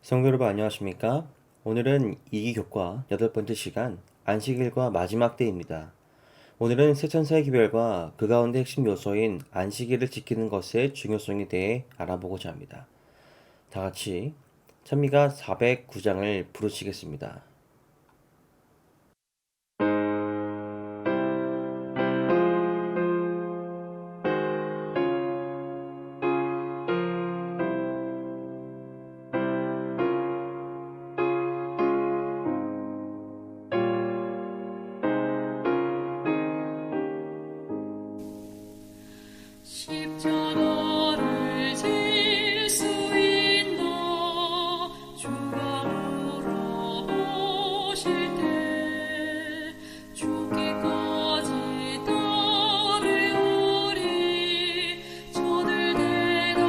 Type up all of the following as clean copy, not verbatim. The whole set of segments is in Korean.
성도 여러분 안녕하십니까? 오늘은 이기교과 8번째 시간 안식일과 마지막 때입니다. 오늘은 세천사의 기별과 그 가운데 핵심 요소인 안식일을 지키는 것의 중요성에 대해 알아보고자 합니다. 다 같이 찬미가 409장을 부르시겠습니다. 십자가를 질 수 있나 주가 물어보실 때 죽기까지 따르오리 저들 대답하였다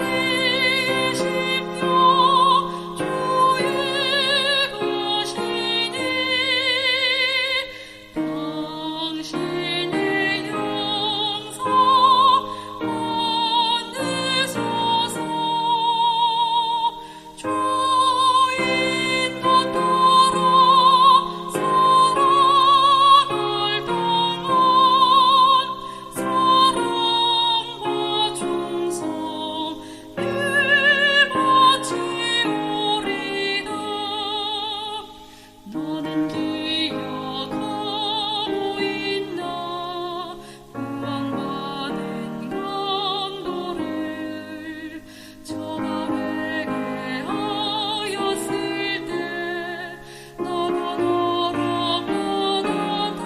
우리 심령 주의 것이니 당신의 영광 만드소서 주인도 따라 살아갈 동안 사랑과 충성 늘 바치오리다 너는 기억하고 있나 구원받은 강도를 저가 회개하였을 때 나가 너랑 받았다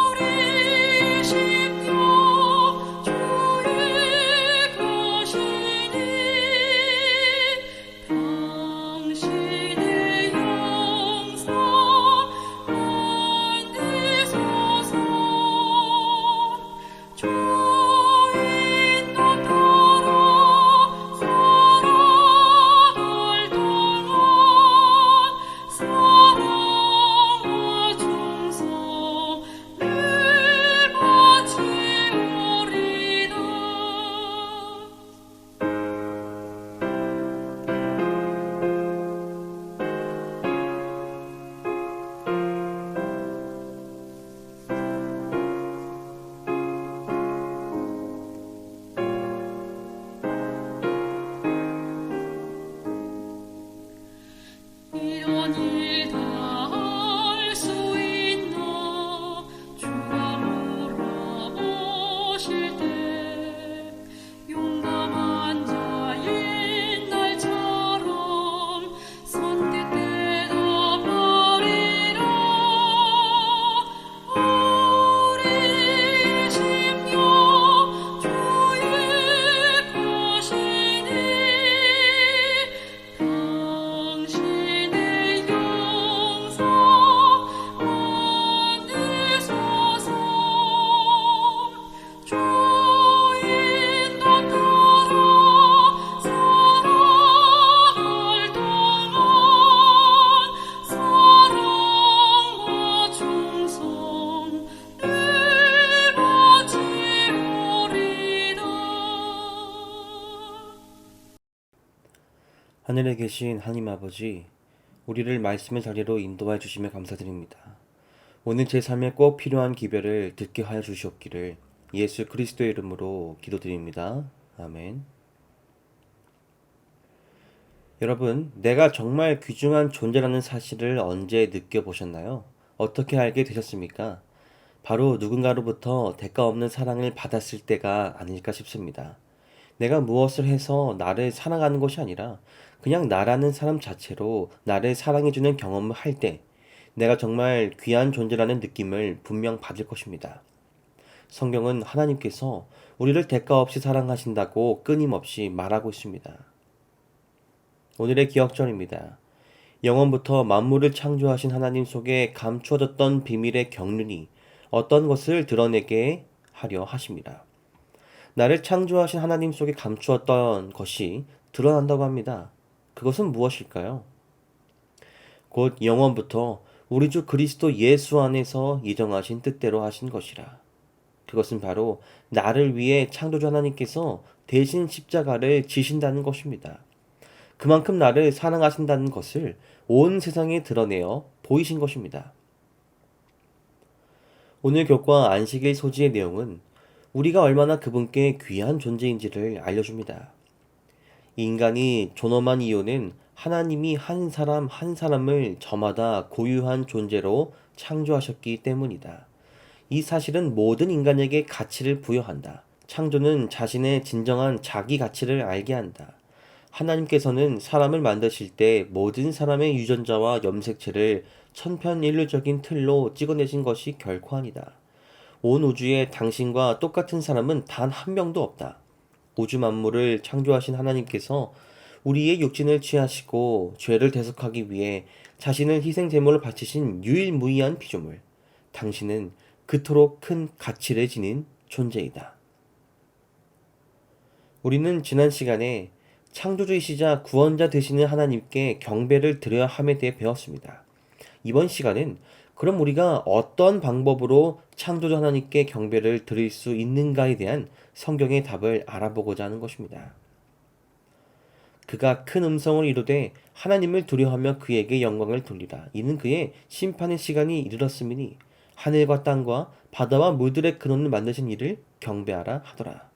우리 심령 주의 것이니 당신의 영광 만드소서 주인도 따라 살아갈 동안 사랑과 충성 늘 바치오리다 이런 일 다 할 수 있나 주가 물어보실 때 용감한 자인 날처럼 선뜻 대답하리라 우리 심령 주의 것이니 당신의 영광 만드소서 주인도 따라 살아갈 동안 사랑과 충성 늘 바치오리다 하늘에 계신 하나님 아버지, 우리를 말씀의 자리로 인도하여 주시며 감사드립니다. 오늘 제 삶에 꼭 필요한 기별을 듣게 하여 주시옵기를 예수 그리스도의 이름으로 기도드립니다. 아멘. 여러분, 내가 정말 귀중한 존재라는 사실을 언제 느껴보셨나요? 어떻게 알게 되셨습니까? 바로 누군가로부터 대가 없는 사랑을 받았을 때가 아닐까 싶습니다. 내가 무엇을 해서 나를 사랑하는 것이 아니라 그냥 나라는 사람 자체로 나를 사랑해주는 경험을 할 때 내가 정말 귀한 존재라는 느낌을 분명 받을 것입니다. 성경은 하나님께서 우리를 대가 없이 사랑하신다고 끊임없이 말하고 있습니다. 오늘의 기억절입니다. 영원부터 만물을 창조하신 하나님 속에 감추어졌던 비밀의 경륜이 어떤 것을 드러내게 하려 하십니다. 나를 창조하신 하나님 속에 감추었던 것이 드러난다고 합니다. 그것은 무엇일까요? 곧 영원부터 우리 주 그리스도 예수 안에서 예정하신 뜻대로 하신 것이라. 그것은 바로 나를 위해 창조주 하나님께서 대신 십자가를 지신다는 것입니다. 그만큼 나를 사랑하신다는 것을 온 세상에 드러내어 보이신 것입니다. 오늘 교과 안식일 소지의 내용은 우리가 얼마나 그분께 귀한 존재인지를 알려줍니다. 인간이 존엄한 이유는 하나님이 한 사람 한 사람을 저마다 고유한 존재로 창조하셨기 때문이다. 이 사실은 모든 인간에게 가치를 부여한다. 창조는 자신의 진정한 자기 가치를 알게 한다. 하나님께서는 사람을 만드실 때 모든 사람의 유전자와 염색체를 천편일률적인 틀로 찍어내신 것이 결코 아니다. 온 우주에 당신과 똑같은 사람은 단 한 명도 없다. 우주 만물을 창조하신 하나님께서 우리의 육신을 취하시고 죄를 대속하기 위해 자신을 희생 제물로 바치신 유일무이한 피조물. 당신은 그토록 큰 가치를 지닌 존재이다. 우리는 지난 시간에 창조주이시자 구원자 되시는 하나님께 경배를 드려야 함에 대해 배웠습니다. 이번 시간은 그럼 우리가 어떤 방법으로 창조주 하나님께 경배를 드릴 수 있는가에 대한 성경의 답을 알아보고자 하는 것입니다. 그가 큰 음성을 이루되 하나님을 두려워하며 그에게 영광을 돌리라. 이는 그의 심판의 시간이 이르렀음이니 하늘과 땅과 바다와 물들의 근원을 만드신 이를 경배하라 하더라.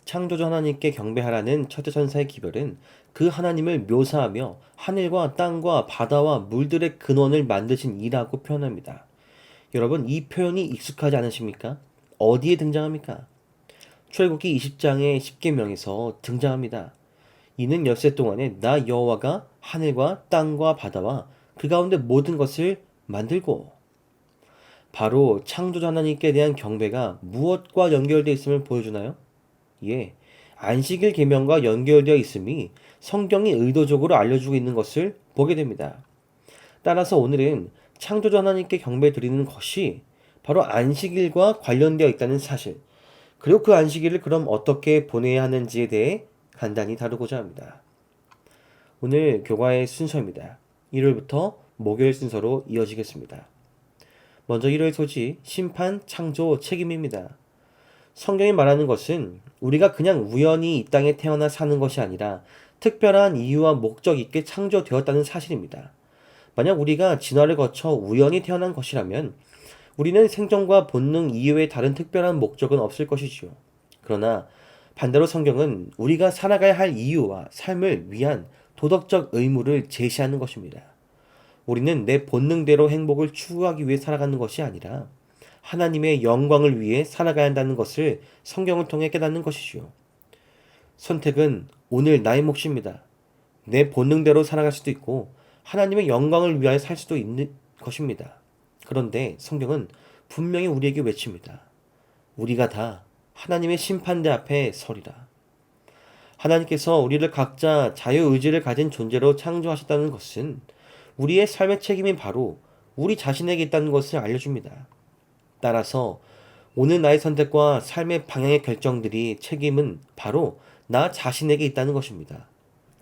창조주 하나님께 경배하라는 첫째 천사의 기별은 그 하나님을 묘사하며 하늘과 땅과 바다와 물들의 근원을 만드신 이라고 표현합니다. 여러분, 이 표현이 익숙하지 않으십니까? 어디에 등장합니까? 출애굽기 20장의 10계명에서 등장합니다. 이는 엿새 동안에 나 여호와가 하늘과 땅과 바다와 그 가운데 모든 것을 만들고. 바로 창조주 하나님께 대한 경배가 무엇과 연결되어 있음을 보여주나요? 예, 안식일 계명과 연결되어 있음이 성경이 의도적으로 알려주고 있는 것을 보게 됩니다. 따라서 오늘은 창조주 하나님께 경배 드리는 것이 바로 안식일과 관련되어 있다는 사실, 그리고 그 안식일을 그럼 어떻게 보내야 하는지에 대해 간단히 다루고자 합니다. 오늘 교과의 순서입니다. 일요일부터 목요일 순서로 이어지겠습니다. 먼저 일요일 소지, 심판, 창조, 책임입니다. 성경이 말하는 것은 우리가 그냥 우연히 이 땅에 태어나 사는 것이 아니라 특별한 이유와 목적 있게 창조되었다는 사실입니다. 만약 우리가 진화를 거쳐 우연히 태어난 것이라면 우리는 생존과 본능 이외의 다른 특별한 목적은 없을 것이지요. 그러나 반대로 성경은 우리가 살아가야 할 이유와 삶을 위한 도덕적 의무를 제시하는 것입니다. 우리는 내 본능대로 행복을 추구하기 위해 살아가는 것이 아니라 하나님의 영광을 위해 살아가야 한다는 것을 성경을 통해 깨닫는 것이지요. 선택은 오늘 나의 몫입니다. 내 본능대로 살아갈 수도 있고 하나님의 영광을 위하여 살 수도 있는 것입니다. 그런데 성경은 분명히 우리에게 외칩니다. 우리가 다 하나님의 심판대 앞에 서리라. 하나님께서 우리를 각자 자유의지를 가진 존재로 창조하셨다는 것은 우리의 삶의 책임이 바로 우리 자신에게 있다는 것을 알려줍니다. 따라서 오늘 나의 선택과 삶의 방향의 결정들이 책임은 바로 나 자신에게 있다는 것입니다.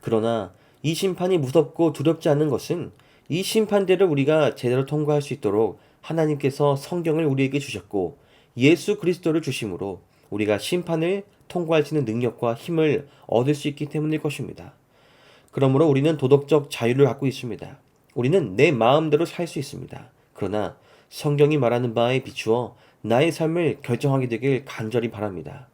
그러나 이 심판이 무섭고 두렵지 않은 것은 이 심판대를 우리가 제대로 통과할 수 있도록 하나님께서 성경을 우리에게 주셨고 예수 그리스도를 주심으로 우리가 심판을 통과할 수 있는 능력과 힘을 얻을 수 있기 때문일 것입니다. 그러므로 우리는 도덕적 자유를 갖고 있습니다. 우리는 내 마음대로 살 수 있습니다. 그러나 성경이 말하는 바에 비추어 나의 삶을 결정하게 되길 간절히 바랍니다.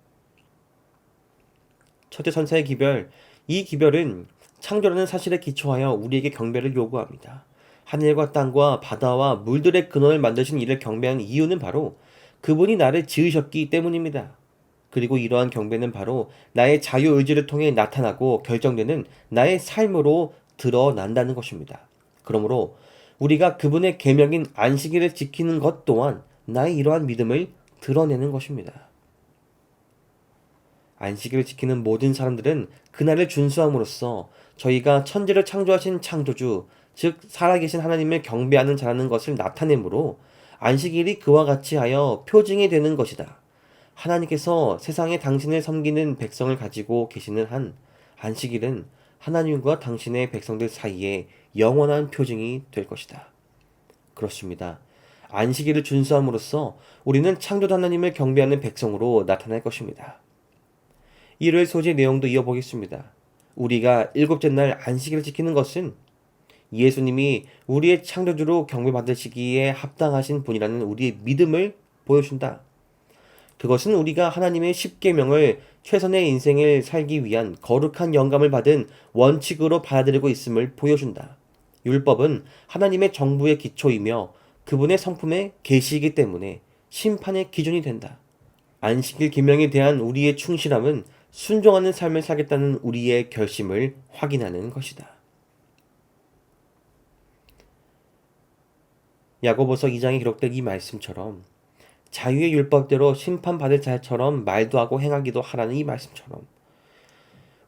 첫째 천사의 기별, 이 기별은 창조라는 사실에 기초하여 우리에게 경배를 요구합니다. 하늘과 땅과 바다와 물들의 근원을 만드신 이를 경배하는 이유는 바로 그분이 나를 지으셨기 때문입니다. 그리고 이러한 경배는 바로 나의 자유의지를 통해 나타나고 결정되는 나의 삶으로 드러난다는 것입니다. 그러므로 우리가 그분의 계명인 안식일을 지키는 것 또한 나의 이러한 믿음을 드러내는 것입니다. 안식일을 지키는 모든 사람들은 그날을 준수함으로써 저희가 천지를 창조하신 창조주, 즉 살아계신 하나님을 경배하는 자라는 것을 나타내므로 안식일이 그와 같이 하여 표징이 되는 것이다. 하나님께서 세상에 당신을 섬기는 백성을 가지고 계시는 한 안식일은 하나님과 당신의 백성들 사이에 영원한 표징이 될 것이다. 그렇습니다. 안식일을 준수함으로써 우리는 창조주 하나님을 경배하는 백성으로 나타날 것입니다. 일요일 소재 내용도 이어보겠습니다. 우리가 일곱째 날 안식일을 지키는 것은 예수님이 우리의 창조주로 경배받으시기에 합당하신 분이라는 우리의 믿음을 보여준다. 그것은 우리가 하나님의 십계명을 최선의 인생을 살기 위한 거룩한 영감을 받은 원칙으로 받아들이고 있음을 보여준다. 율법은 하나님의 정부의 기초이며 그분의 성품의 계시이기 때문에 심판의 기준이 된다. 안식일 계명에 대한 우리의 충실함은 순종하는 삶을 살겠다는 우리의 결심을 확인하는 것이다. 야고보서 2장에 기록된 이 말씀처럼 자유의 율법대로 심판받을 자처럼 말도 하고 행하기도 하라는 이 말씀처럼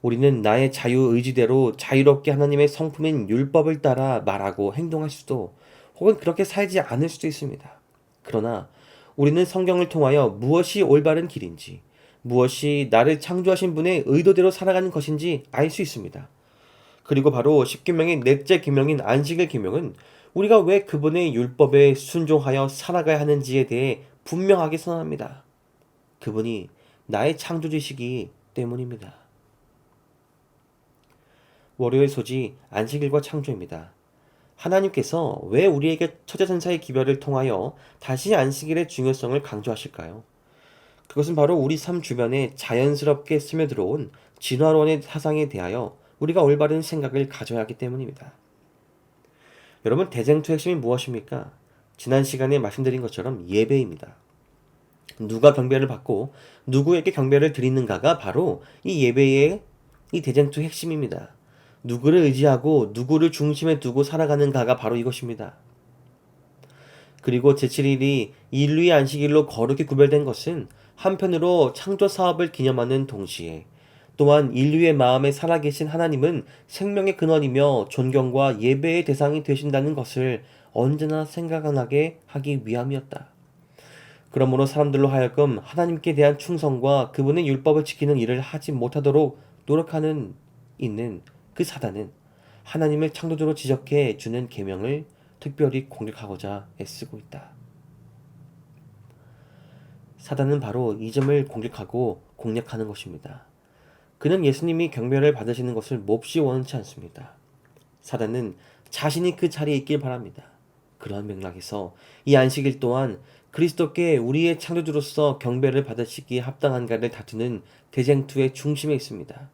우리는 나의 자유 의지대로 자유롭게 하나님의 성품인 율법을 따라 말하고 행동할 수도 혹은 그렇게 살지 않을 수도 있습니다. 그러나 우리는 성경을 통하여 무엇이 올바른 길인지 무엇이 나를 창조하신 분의 의도대로 살아가는 것인지 알 수 있습니다. 그리고 바로 십계명의 넷째 계명인 안식일 계명은 우리가 왜 그분의 율법에 순종하여 살아가야 하는지에 대해 분명하게 선언합니다. 그분이 나의 창조주시기 때문입니다. 월요일 소지 안식일과 창조입니다. 하나님께서 왜 우리에게 처자선사의 기별을 통하여 다시 안식일의 중요성을 강조하실까요? 그것은 바로 우리 삶 주변에 자연스럽게 스며들어온 진화론의 사상에 대하여 우리가 올바른 생각을 가져야 하기 때문입니다. 여러분, 대쟁투의 핵심이 무엇입니까? 지난 시간에 말씀드린 것처럼 예배입니다. 누가 경배를 받고 누구에게 경배를 드리는가가 바로 이 예배의 이 대쟁투의 핵심입니다. 누구를 의지하고 누구를 중심에 두고 살아가는가가 바로 이것입니다. 그리고 제7일이 인류의 안식일로 거룩히 구별된 것은 한편으로 창조 사업을 기념하는 동시에 또한 인류의 마음에 살아계신 하나님은 생명의 근원이며 존경과 예배의 대상이 되신다는 것을 언제나 생각나게 하기 위함이었다. 그러므로 사람들로 하여금 하나님께 대한 충성과 그분의 율법을 지키는 일을 하지 못하도록 노력하는 있는 그 사단은 하나님을 창조주로 지적해 주는 계명을 특별히 공격하고자 애쓰고 있다. 사단은 바로 이 점을 공격하고 공략하는 것입니다. 그는 예수님이 경배를 받으시는 것을 몹시 원치 않습니다. 사단은 자신이 그 자리에 있길 바랍니다. 그러한 맥락에서 이 안식일 또한 그리스도께 우리의 창조주로서 경배를 받으시기에 합당한가를 다투는 대쟁투의 중심에 있습니다.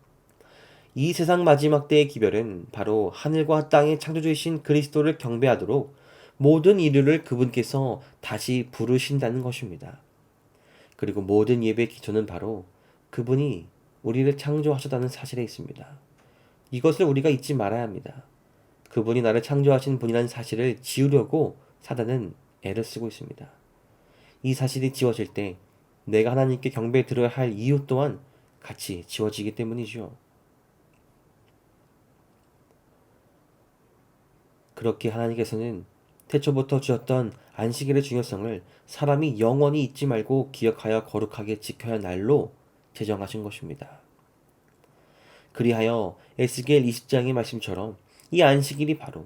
이 세상 마지막 때의 기별은 바로 하늘과 땅의 창조주이신 그리스도를 경배하도록 모든 인류를 그분께서 다시 부르신다는 것입니다. 그리고 모든 예배의 기초는 바로 그분이 우리를 창조하셨다는 사실에 있습니다. 이것을 우리가 잊지 말아야 합니다. 그분이 나를 창조하신 분이라는 사실을 지우려고 사단은 애를 쓰고 있습니다. 이 사실이 지워질 때 내가 하나님께 경배 드려야 할 이유 또한 같이 지워지기 때문이죠. 그렇게 하나님께서는 태초부터 주었던 안식일의 중요성을 사람이 영원히 잊지 말고 기억하여 거룩하게 지켜야 할 날로 제정하신 것입니다. 그리하여 에스겔 20장의 말씀처럼 이 안식일이 바로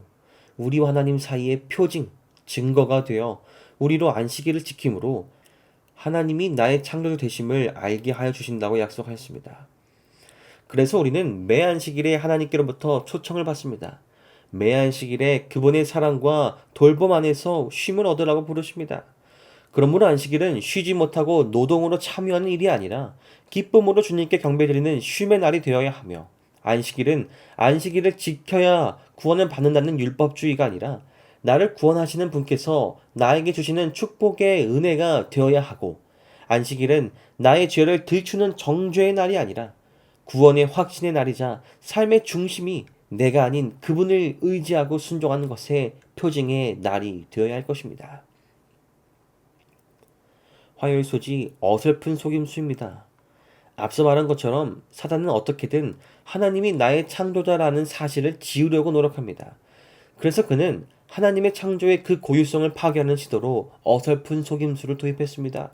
우리와 하나님 사이의 표징, 증거가 되어 우리로 안식일을 지킴으로 하나님이 나의 창조주 되심을 알게 하여 주신다고 약속하였습니다. 그래서 우리는 매 안식일에 하나님께로부터 초청을 받습니다. 매 안식일에 그분의 사랑과 돌봄 안에서 쉼을 얻으라고 부르십니다. 그러므로 안식일은 쉬지 못하고 노동으로 참여하는 일이 아니라 기쁨으로 주님께 경배드리는 쉼의 날이 되어야 하며, 안식일은 안식일을 지켜야 구원을 받는다는 율법주의가 아니라 나를 구원하시는 분께서 나에게 주시는 축복의 은혜가 되어야 하고, 안식일은 나의 죄를 들추는 정죄의 날이 아니라 구원의 확신의 날이자 삶의 중심이 내가 아닌 그분을 의지하고 순종하는 것의 표징의 날이 되어야 할 것입니다. 화요일 소지 어설픈 속임수입니다. 앞서 말한 것처럼 사단은 어떻게든 하나님이 나의 창조자라는 사실을 지우려고 노력합니다. 그래서 그는 하나님의 창조의 그 고유성을 파괴하는 시도로 어설픈 속임수를 도입했습니다.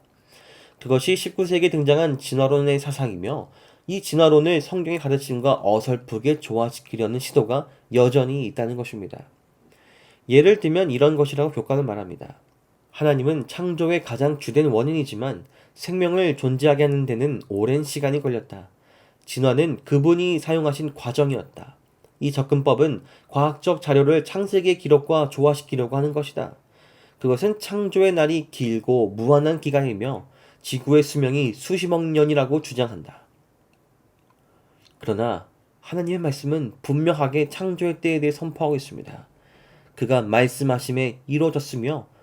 그것이 19세기에 등장한 진화론의 사상이며, 이 진화론을 성경의 가르침과 어설프게 조화시키려는 시도가 여전히 있다는 것입니다. 예를 들면 이런 것이라고 교과는 말합니다. 하나님은 창조의 가장 주된 원인이지만 생명을 존재하게 하는 데는 오랜 시간이 걸렸다. 진화는 그분이 사용하신 과정이었다. 이 접근법은 과학적 자료를 창세기의 기록과 조화시키려고 하는 것이다. 그것은 창조의 날이 길고 무한한 기간이며 지구의 수명이 수십억 년이라고 주장한다. 그러나 하나님의 말씀은 분명하게 창조의 때에 대해 선포하고 있습니다. 그가 말씀하심에 이루어졌으며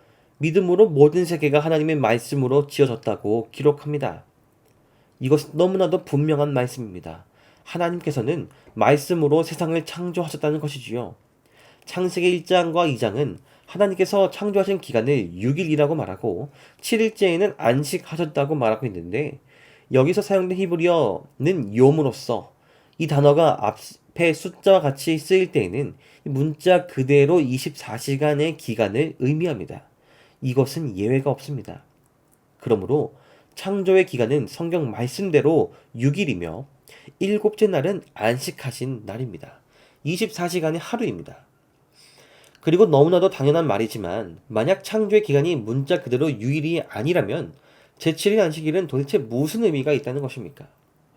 믿음으로 모든 세계가 하나님의 말씀으로 지어졌다고 기록합니다. 이것은 너무나도 분명한 말씀입니다. 하나님께서는 말씀으로 세상을 창조하셨다는 것이지요. 창세기 1장과 2장은 하나님께서 창조하신 기간을 6일이라고 말하고 7일째에는 안식하셨다고 말하고 있는데 여기서 사용된 히브리어는 욤으로서 이 단어가 앞에 숫자와 같이 쓰일 때에는 문자 그대로 24시간의 기간을 의미합니다. 이것은 예외가 없습니다. 그러므로 창조의 기간은 성경 말씀대로 6일이며 일곱째 날은 안식하신 날입니다. 24시간의 하루입니다. 그리고 너무나도 당연한 말이지만 만약 창조의 기간이 문자 그대로 6일이 아니라면 제7일 안식일은 도대체 무슨 의미가 있다는 것입니까?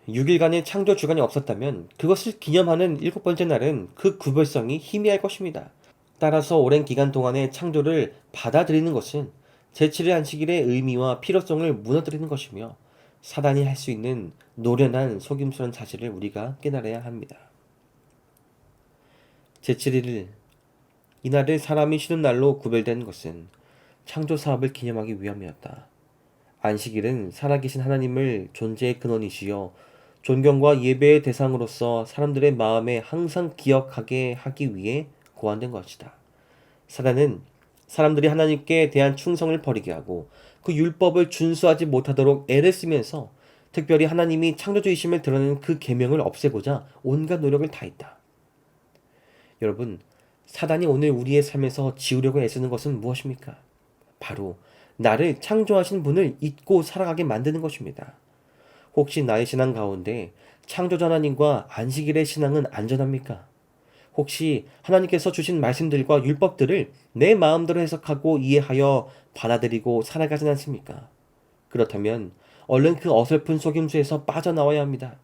6일간의 창조 주간이 없었다면 그것을 기념하는 일곱 번째 날은 그 구별성이 희미할 것입니다. 따라서 오랜 기간 동안의 창조를 받아들이는 것은 제7일 안식일의 의미와 필요성을 무너뜨리는 것이며 사단이 할 수 있는 노련한 속임수라는 사실을 우리가 깨달아야 합니다. 제7일 이날을 사람이 쉬는 날로 구별된 것은 창조 사업을 기념하기 위함이었다. 안식일은 살아계신 하나님을 존재의 근원이시여 존경과 예배의 대상으로서 사람들의 마음에 항상 기억하게 하기 위해 고안된 것이다. 사단은 사람들이 하나님께 대한 충성을 버리게 하고 그 율법을 준수하지 못하도록 애를 쓰면서 특별히 하나님이 창조주이심을 드러내는 그 계명을 없애고자 온갖 노력을 다했다. 여러분, 사단이 오늘 우리의 삶에서 지우려고 애쓰는 것은 무엇입니까? 바로 나를 창조하신 분을 잊고 살아가게 만드는 것입니다. 혹시 나의 신앙 가운데 창조자 하나님과 안식일의 신앙은 안전합니까? 혹시 하나님께서 주신 말씀들과 율법들을 내 마음대로 해석하고 이해하여 받아들이고 살아가진 않습니까? 그렇다면 얼른 그 어설픈 속임수에서 빠져나와야 합니다.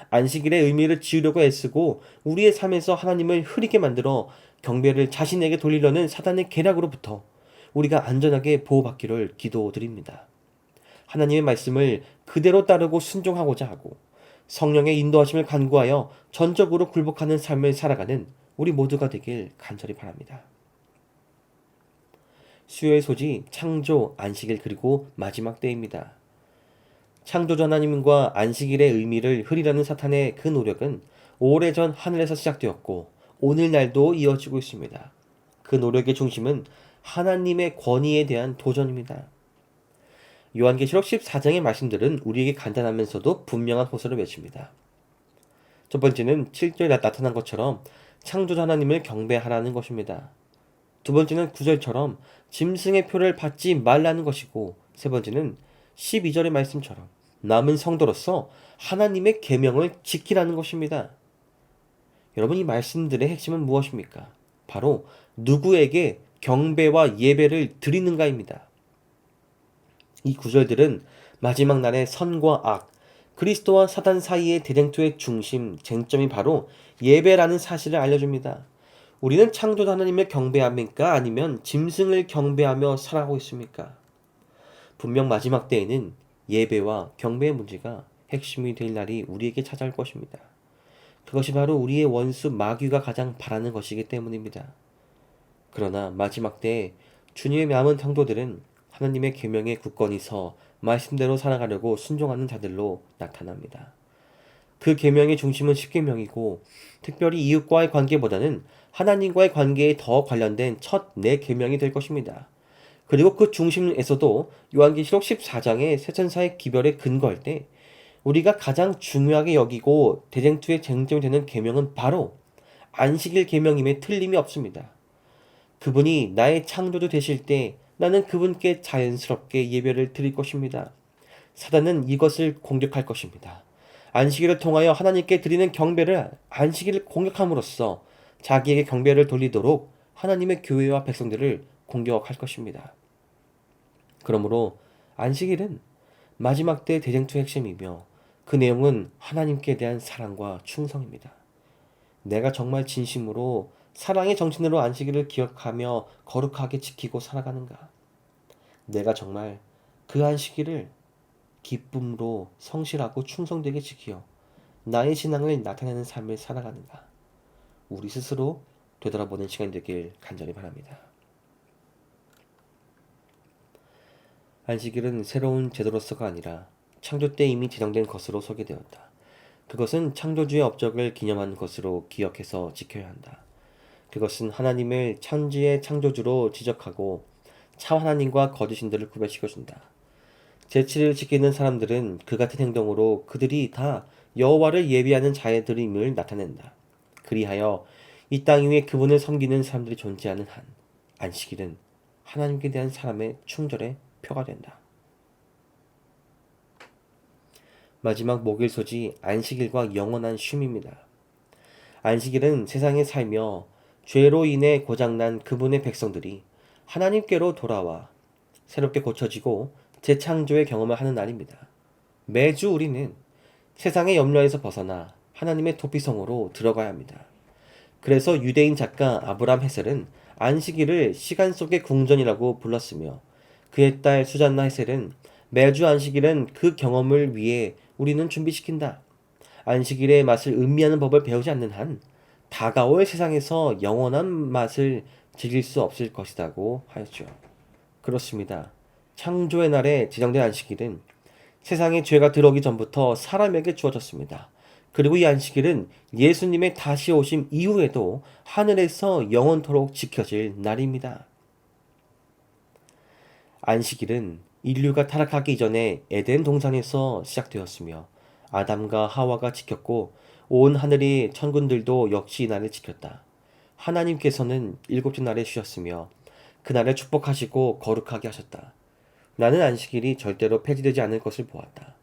안식일의 의미를 지우려고 애쓰고 우리의 삶에서 하나님을 흐리게 만들어 경배를 자신에게 돌리려는 사단의 계략으로부터 우리가 안전하게 보호받기를 기도드립니다. 하나님의 말씀을 그대로 따르고 순종하고자 하고 성령의 인도하심을 간구하여 전적으로 굴복하는 삶을 살아가는 우리 모두가 되길 간절히 바랍니다. 수요의 소지, 창조, 안식일 그리고 마지막 때입니다. 창조자 하나님과 안식일의 의미를 흐리려는 사탄의 그 노력은 오래전 하늘에서 시작되었고 오늘날도 이어지고 있습니다. 그 노력의 중심은 하나님의 권위에 대한 도전입니다. 요한계시록 14장의 말씀들은 우리에게 간단하면서도 분명한 호소를 외칩니다. 첫 번째는 7절에 나타난 것처럼 창조자 하나님을 경배하라는 것입니다. 두 번째는 9절처럼 짐승의 표를 받지 말라는 것이고 세 번째는 12절의 말씀처럼 남은 성도로서 하나님의 계명을 지키라는 것입니다. 여러분, 이 말씀들의 핵심은 무엇입니까? 바로 누구에게 경배와 예배를 드리는가입니다. 이 구절들은 마지막 날의 선과 악, 그리스도와 사단 사이의 대쟁투의 중심, 쟁점이 바로 예배라는 사실을 알려줍니다. 우리는 창조자 하나님을 경배합니까? 아니면 짐승을 경배하며 살아가고 있습니까? 분명 마지막 때에는 예배와 경배의 문제가 핵심이 될 날이 우리에게 찾아올 것입니다. 그것이 바로 우리의 원수 마귀가 가장 바라는 것이기 때문입니다. 그러나 마지막 때에 주님의 남은 성도들은 하나님의 계명에 굳건히 서 말씀대로 살아가려고 순종하는 자들로 나타납니다. 그 계명의 중심은 십계명이고 특별히 이웃과의 관계보다는 하나님과의 관계에 더 관련된 첫 네 계명이 될 것입니다. 그리고 그 중심에서도 요한계시록 14장의 세천사의 기별에 근거할 때 우리가 가장 중요하게 여기고 대쟁투의 쟁점이 되는 계명은 바로 안식일 계명임에 틀림이 없습니다. 그분이 나의 창조주 되실 때 나는 그분께 자연스럽게 예배를 드릴 것입니다. 사단은 이것을 공격할 것입니다. 안식일을 통하여 하나님께 드리는 경배를 안식일을 공격함으로써 자기에게 경배를 돌리도록 하나님의 교회와 백성들을 공격할 것입니다. 그러므로 안식일은 마지막 때 대쟁투의 핵심이며 그 내용은 하나님께 대한 사랑과 충성입니다. 내가 정말 진심으로 사랑의 정신으로 안식일을 기억하며 거룩하게 지키고 살아가는가? 내가 정말 그 안식일을 기쁨으로 성실하고 충성되게 지키어 나의 신앙을 나타내는 삶을 살아가는가? 우리 스스로 되돌아보는 시간이 되길 간절히 바랍니다. 안식일은 새로운 제도로서가 아니라 창조 때 이미 지정된 것으로 소개되었다. 그것은 창조주의 업적을 기념하는 것으로 기억해서 지켜야 한다. 그것은 하나님을 천지의 창조주로 지적하고 참 하나님과 거짓 신들을 구별시켜준다. 제7일 지키는 사람들은 그 같은 행동으로 그들이 다 여호와를 예비하는 자들임을 나타낸다. 그리하여 이 땅 위에 그분을 섬기는 사람들이 존재하는 한 안식일은 하나님께 대한 사람의 충절의 표가 된다. 마지막 목요일 소지 안식일과 영원한 쉼입니다. 안식일은 세상에 살며 죄로 인해 고장난 그분의 백성들이 하나님께로 돌아와 새롭게 고쳐지고 재창조의 경험을 하는 날입니다. 매주 우리는 세상의 염려에서 벗어나 하나님의 도피성으로 들어가야 합니다. 그래서 유대인 작가 아브람 헤셀은 안식일을 시간 속의 궁전이라고 불렀으며 그의 딸 수잔나 헤셀은 매주 안식일은 그 경험을 위해 우리는 준비시킨다. 안식일의 맛을 음미하는 법을 배우지 않는 한 다가올 세상에서 영원한 맛을 즐길 수 없을 것이라고 하였죠. 그렇습니다. 창조의 날에 지정된 안식일은 세상에 죄가 들어오기 전부터 사람에게 주어졌습니다. 그리고 이 안식일은 예수님의 다시 오심 이후에도 하늘에서 영원토록 지켜질 날입니다. 안식일은 인류가 타락하기 이전에 에덴 동산에서 시작되었으며 아담과 하와가 지켰고 온 하늘의 천군들도 역시 이 날을 지켰다. 하나님께서는 일곱째 날에 쉬었으며 그날을 축복하시고 거룩하게 하셨다. 나는 안식일이 절대로 폐지되지 않을 것을 보았다.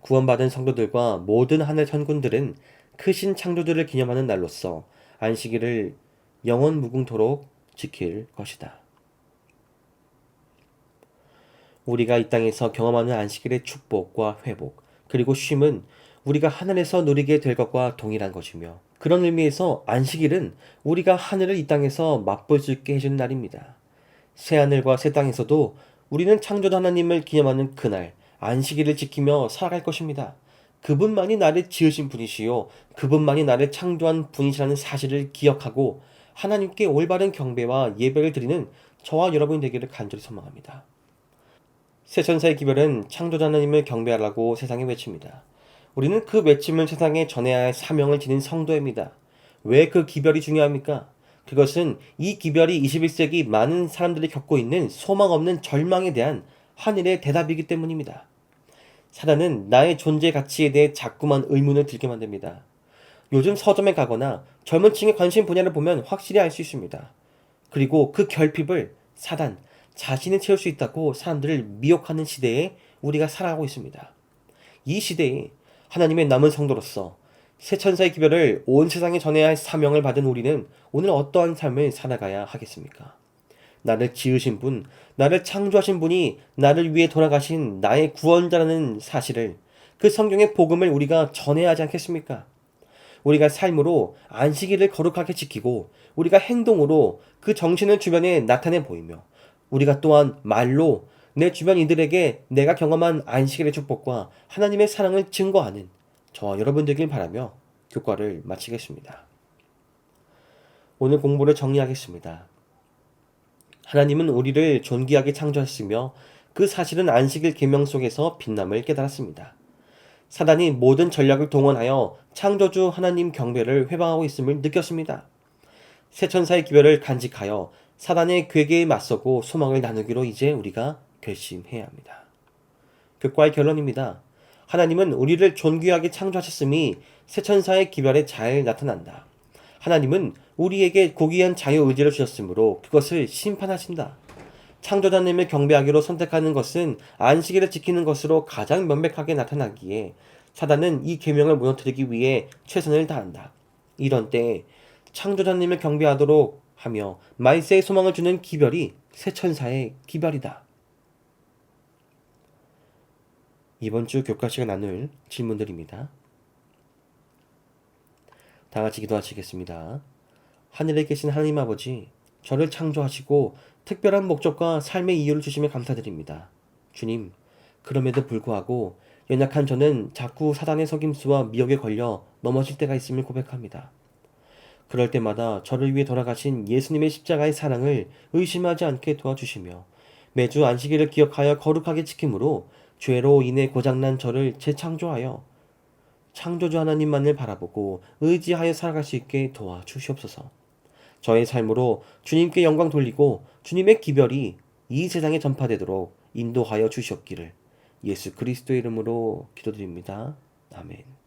구원받은 성도들과 모든 하늘 천군들은 크신 창조주를 기념하는 날로서 안식일을 영원 무궁토록 지킬 것이다. 우리가 이 땅에서 경험하는 안식일의 축복과 회복, 그리고 쉼은 우리가 하늘에서 누리게 될 것과 동일한 것이며 그런 의미에서 안식일은 우리가 하늘을 이 땅에서 맛볼 수 있게 해주는 날입니다. 새하늘과 새 땅에서도 우리는 창조주 하나님을 기념하는 그날 안식일을 지키며 살아갈 것입니다. 그분만이 나를 지으신 분이시요 그분만이 나를 창조한 분이시라는 사실을 기억하고 하나님께 올바른 경배와 예배를 드리는 저와 여러분이 되기를 간절히 소망합니다. 새 천사의 기별은 창조주 하나님을 경배하라고 세상에 외칩니다. 우리는 그 외침을 세상에 전해야 할 사명을 지닌 성도입니다. 왜 그 기별이 중요합니까? 그것은 이 기별이 21세기 많은 사람들이 겪고 있는 소망 없는 절망에 대한 하늘의 대답이기 때문입니다. 사단은 나의 존재 가치에 대해 자꾸만 의문을 들게 만듭니다. 요즘 서점에 가거나 젊은 층의 관심 분야를 보면 확실히 알 수 있습니다. 그리고 그 결핍을 사단, 자신이 채울 수 있다고 사람들을 미혹하는 시대에 우리가 살아가고 있습니다. 이 시대에 하나님의 남은 성도로서 새 천사의 기별을 온 세상에 전해야 할 사명을 받은 우리는 오늘 어떠한 삶을 살아가야 하겠습니까? 나를 지으신 분, 나를 창조하신 분이 나를 위해 돌아가신 나의 구원자라는 사실을 그 성경의 복음을 우리가 전해야 하지 않겠습니까? 우리가 삶으로 안식일을 거룩하게 지키고 우리가 행동으로 그 정신을 주변에 나타내 보이며 우리가 또한 말로 내 주변 이들에게 내가 경험한 안식일의 축복과 하나님의 사랑을 증거하는 저와 여러분 되길 바라며 교과를 마치겠습니다. 오늘 공부를 정리하겠습니다. 하나님은 우리를 존귀하게 창조하셨으며 그 사실은 안식일 계명 속에서 빛남을 깨달았습니다. 사단이 모든 전략을 동원하여 창조주 하나님 경배를 회방하고 있음을 느꼈습니다. 새 천사의 기별을 간직하여 사단의 괴계에 맞서고 소망을 나누기로 이제 우리가 결심해야 합니다. 교과의 결론입니다. 하나님은 우리를 존귀하게 창조하셨음이 새 천사의 기별에 잘 나타난다. 하나님은 우리에게 고귀한 자유의지를 주셨으므로 그것을 심판하신다. 창조자님을 경배하기로 선택하는 것은 안식일을 지키는 것으로 가장 명백하게 나타나기에 사단은 이 계명을 무너뜨리기 위해 최선을 다한다. 이런 때에 창조자님을 경배하도록 하며 말세의 소망을 주는 기별이 새 천사의 기별이다. 이번 주 교과시간 나눌 질문들입니다. 다 같이 기도하시겠습니다. 하늘에 계신 하나님 아버지, 저를 창조하시고 특별한 목적과 삶의 이유를 주시며 감사드립니다. 주님, 그럼에도 불구하고 연약한 저는 자꾸 사단의 속임수와 미혹에 걸려 넘어질 때가 있음을 고백합니다. 그럴 때마다 저를 위해 돌아가신 예수님의 십자가의 사랑을 의심하지 않게 도와주시며 매주 안식일을 기억하여 거룩하게 지킴으로 죄로 인해 고장난 저를 재창조하여 창조주 하나님만을 바라보고 의지하여 살아갈 수 있게 도와주시옵소서. 저의 삶으로 주님께 영광 돌리고 주님의 기별이 이 세상에 전파되도록 인도하여 주시옵기를 예수 그리스도의 이름으로 기도드립니다. 아멘.